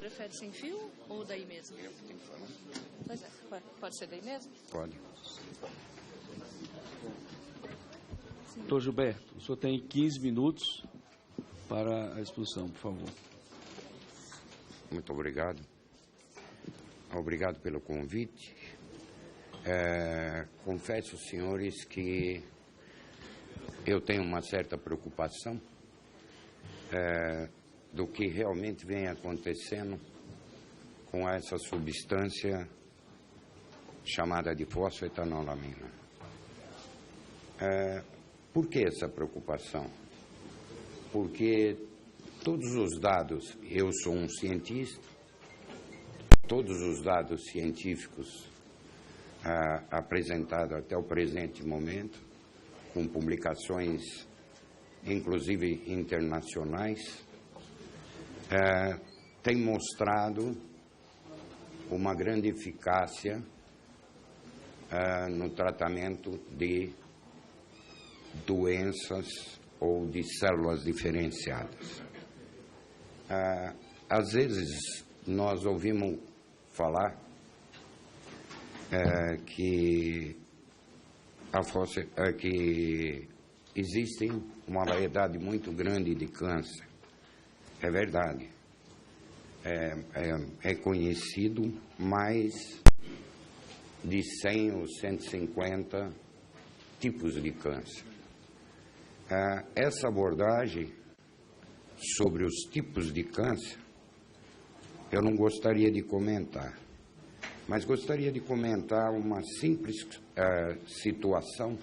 prefere sem fio ou daí mesmo? Pois é, pode ser daí mesmo? Pode. Doutor Gilberto, o senhor tem 15 minutos para a exposição, por favor. Muito obrigado. Obrigado pelo convite. Confesso, senhores, que eu tenho uma certa preocupação do que realmente vem acontecendo com essa substância chamada de fosfoetanolamina. Por que essa preocupação? Porque todos os dados, eu sou um cientista, todos os dados científicos apresentados até o presente momento, com publicações, inclusive internacionais, têm mostrado uma grande eficácia no tratamento de doenças ou de células diferenciadas. Às vezes nós ouvimos falar que existe uma variedade muito grande de câncer. É verdade. É conhecido mais de 100 ou 150 tipos de câncer. Essa abordagem sobre os tipos de câncer, eu não gostaria de comentar, mas gostaria de comentar uma simples situação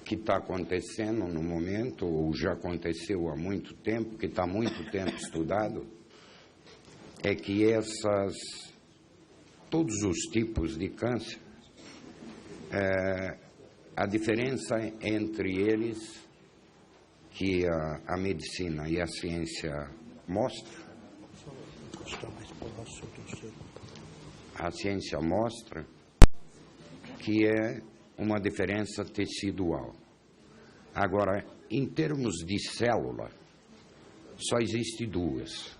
que está acontecendo no momento, ou já aconteceu há muito tempo, que está há muito tempo estudado, é que todos os tipos de câncer, a diferença entre eles que a medicina e a ciência mostram, que é uma diferença tecidual. Agora, em termos de célula, só existe duas.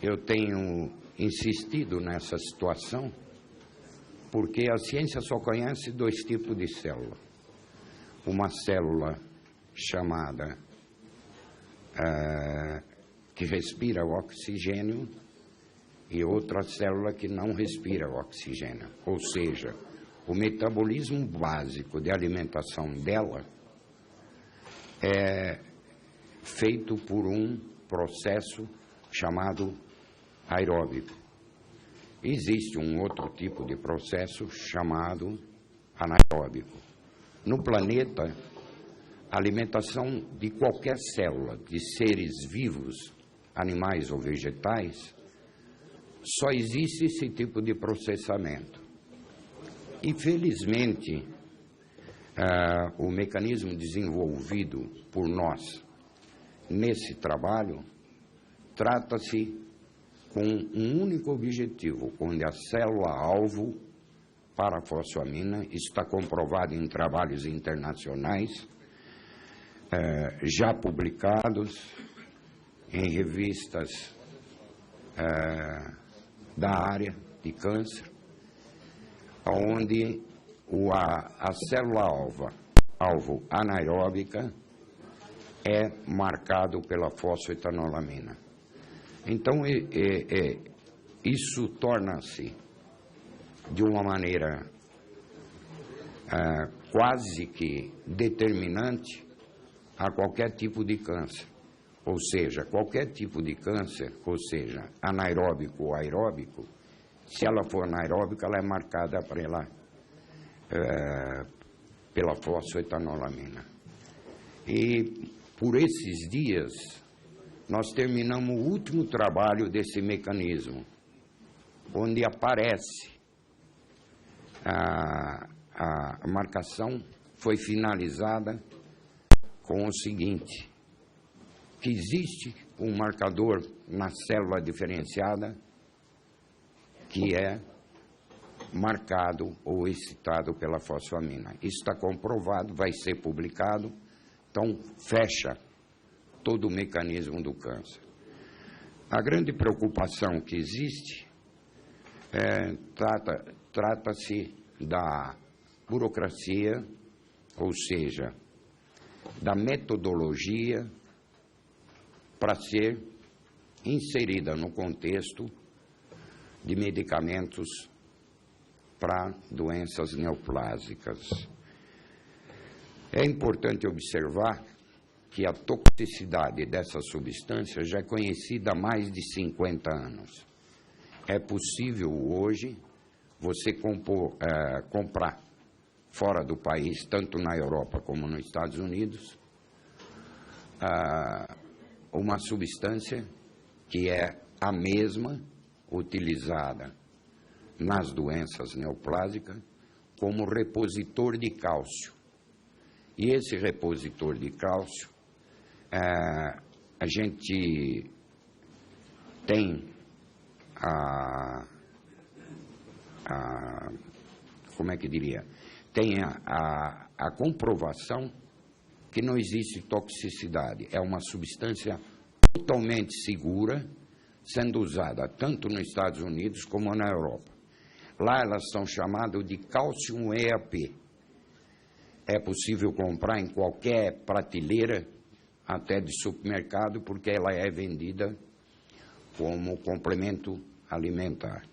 Eu tenho insistido nessa situação porque a ciência só conhece dois tipos de célula. Uma célula chamada que respira o oxigênio e outra célula que não respira o oxigênio. Ou seja, o metabolismo básico de alimentação dela é feito por um processo chamado aeróbico. Existe um outro tipo de processo chamado anaeróbico. No planeta, a alimentação de qualquer célula, de seres vivos, animais ou vegetais, só existe esse tipo de processamento. Infelizmente, o mecanismo desenvolvido por nós nesse trabalho trata-se com um único objetivo, onde a célula-alvo para a fosfoamina está comprovado em trabalhos internacionais, já publicados em revistas da área de câncer, onde a célula-alvo anaeróbica é marcado pela fosfoetanolamina. Então, isso torna-se, de uma maneira quase que determinante a qualquer tipo de câncer. Ou seja, qualquer tipo de câncer, ou seja, anaeróbico ou aeróbico, se ela for anaeróbica, ela é marcada pela fosfoetanolamina. E por esses dias, nós terminamos o último trabalho desse mecanismo, onde aparece a marcação foi finalizada com o seguinte, que existe um marcador na célula diferenciada que é marcado ou excitado pela fosfoamina. Isso está comprovado, vai ser publicado, então fecha todo o mecanismo do câncer. A grande preocupação que existe trata-se da burocracia, ou seja, da metodologia para ser inserida no contexto de medicamentos para doenças neoplásicas. É importante observar que a toxicidade dessa substância já é conhecida há mais de 50 anos. É possível hoje você comprar fora do país, tanto na Europa como nos Estados Unidos, uma substância que é a mesma utilizada nas doenças neoplásicas como repositor de cálcio. E esse repositor de cálcio, a gente tem como é que diria? Tem a comprovação que não existe toxicidade. É uma substância totalmente segura, sendo usada tanto nos Estados Unidos como na Europa. Lá elas são chamadas de Calcium EAP. É possível comprar em qualquer prateleira, até de supermercado, porque ela é vendida como complemento alimentar.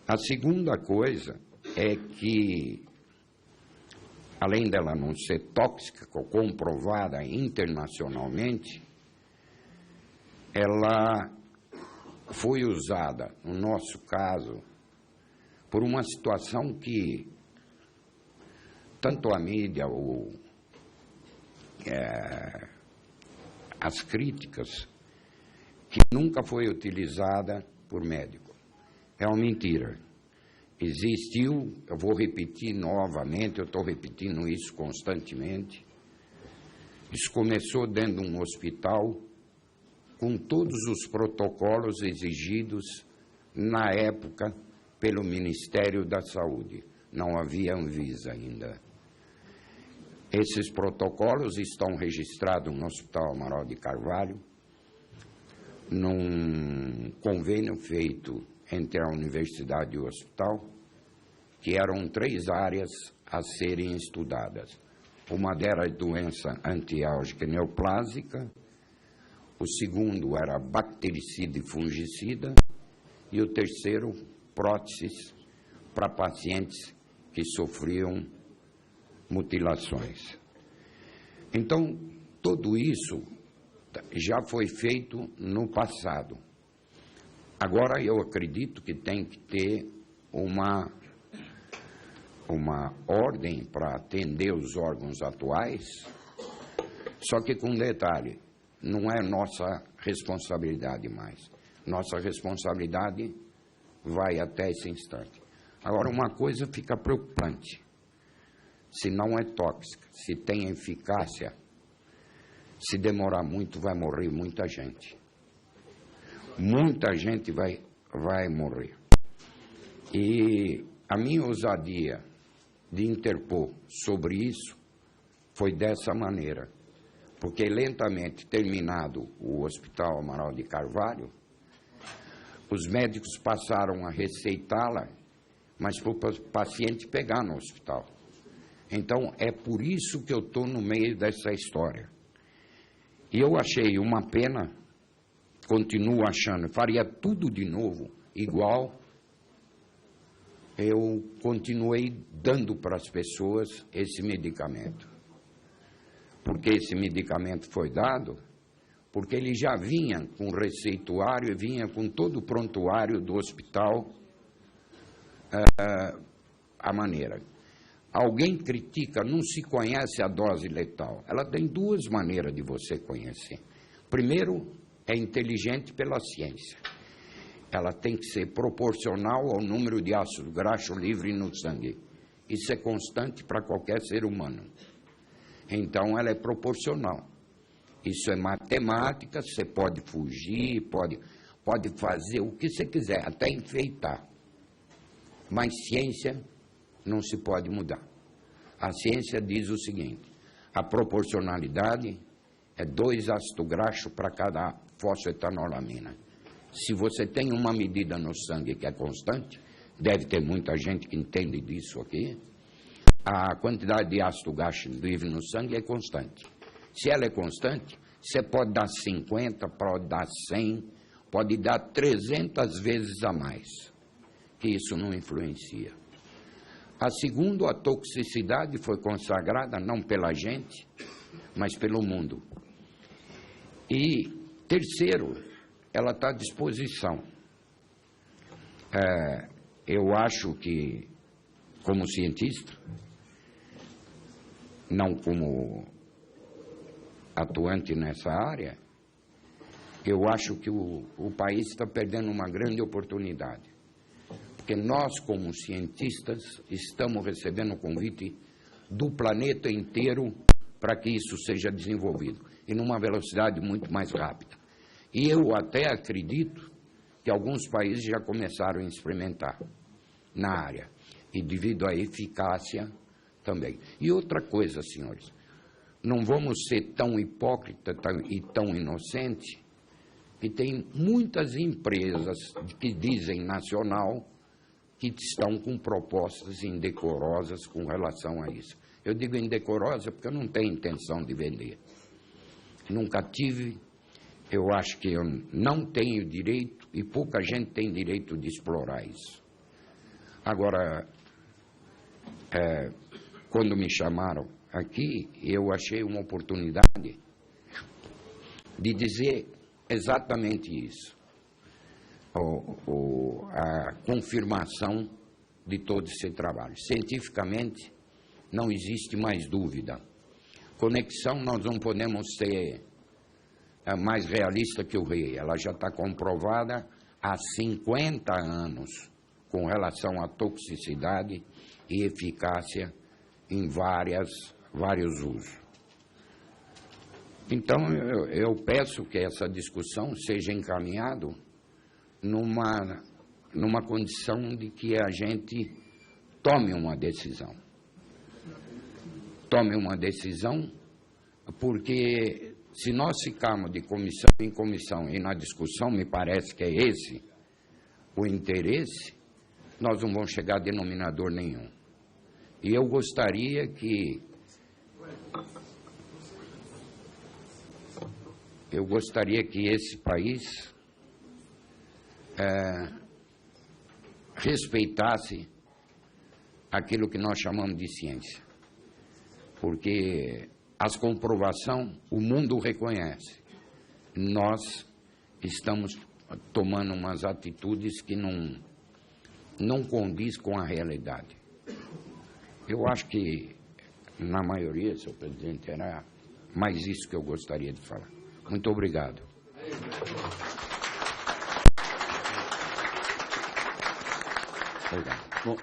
A segunda coisa é que, além dela não ser tóxica, comprovada internacionalmente, ela foi usada, no nosso caso, por uma situação que tanto a mídia ou as críticas, que nunca foi utilizada por médico. É uma mentira. Existiu, eu vou repetir novamente, eu estou repetindo isso constantemente. Isso começou dentro de um hospital com todos os protocolos exigidos na época pelo Ministério da Saúde. Não havia Anvisa ainda. Esses protocolos estão registrados no Hospital Amaral de Carvalho, num convênio feito entre a universidade e o hospital, que eram 3 áreas a serem estudadas. Uma delas era doença antiálgica neoplásica, o segundo era bactericida e fungicida, e o terceiro, próteses para pacientes que sofriam mutilações. Então, tudo isso já foi feito no passado. Agora, eu acredito que tem que ter uma ordem para atender os órgãos atuais, só que com detalhe, não é nossa responsabilidade mais. Nossa responsabilidade vai até esse instante. Agora, uma coisa fica preocupante. Se não é tóxica, se tem eficácia, se demorar muito, vai morrer muita gente. Muita gente vai morrer. E a minha ousadia de interpor sobre isso foi dessa maneira, porque lentamente, terminado o Hospital Amaral de Carvalho, os médicos passaram a receitá-la, mas para o paciente pegar no hospital. Então, é por isso que eu estou no meio dessa história. E eu achei uma pena, continuo achando, faria tudo de novo, igual. Eu continuei dando para as pessoas esse medicamento. Porque esse medicamento foi dado, porque ele já vinha com receituário e vinha com todo o prontuário do hospital, a maneira. Alguém critica, não se conhece a dose letal. Ela tem 2 maneiras de você conhecer. Primeiro, é inteligente pela ciência. Ela tem que ser proporcional ao número de ácido graxo livre no sangue. Isso é constante para qualquer ser humano. Então, ela é proporcional. Isso é matemática, você pode fugir, pode fazer o que você quiser, até enfeitar. Mas ciência não se pode mudar. A ciência diz o seguinte: a proporcionalidade é 2 ácidos graxos para cada fosfetanolamina. Se você tem uma medida no sangue que é constante, deve ter muita gente que entende disso aqui, a quantidade de ácido gástrico livre no sangue é constante. Se ela é constante, você pode dar 50, pode dar 100, pode dar 300 vezes a mais, que isso não influencia. A segunda, a toxicidade foi consagrada não pela gente, mas pelo mundo. E terceiro, ela está à disposição. Eu acho que, como cientista, não como atuante nessa área, eu acho que o país está perdendo uma grande oportunidade. Porque nós, como cientistas, estamos recebendo o convite do planeta inteiro para que isso seja desenvolvido, e numa velocidade muito mais rápida. E eu até acredito que alguns países já começaram a experimentar na área, e devido à eficácia também. E outra coisa, senhores, não vamos ser tão hipócritas e tão inocentes, que tem muitas empresas que dizem nacional que estão com propostas indecorosas com relação a isso. Eu digo indecorosa porque eu não tenho intenção de vender. Nunca tive, eu acho que eu não tenho direito e pouca gente tem direito de explorar isso. Agora, quando me chamaram aqui, eu achei uma oportunidade de dizer exatamente isso. A confirmação de todo esse trabalho. Cientificamente, não existe mais dúvida. Conexão, nós não podemos ser mais realista que o rei. Ela já está comprovada há 50 anos com relação à toxicidade e eficácia em vários usos. Então, eu peço que essa discussão seja encaminhada numa condição de que a gente tome uma decisão. Tome uma decisão, porque se nós ficarmos de comissão em comissão e na discussão, me parece que é esse o interesse, nós não vamos chegar a denominador nenhum. E eu gostaria que esse país respeitasse aquilo que nós chamamos de ciência. Porque as comprovações, o mundo reconhece. Nós estamos tomando umas atitudes que não condiz com a realidade. Eu acho que, na maioria, senhor presidente, era mais isso que eu gostaria de falar. Muito obrigado. Obrigado. Bom,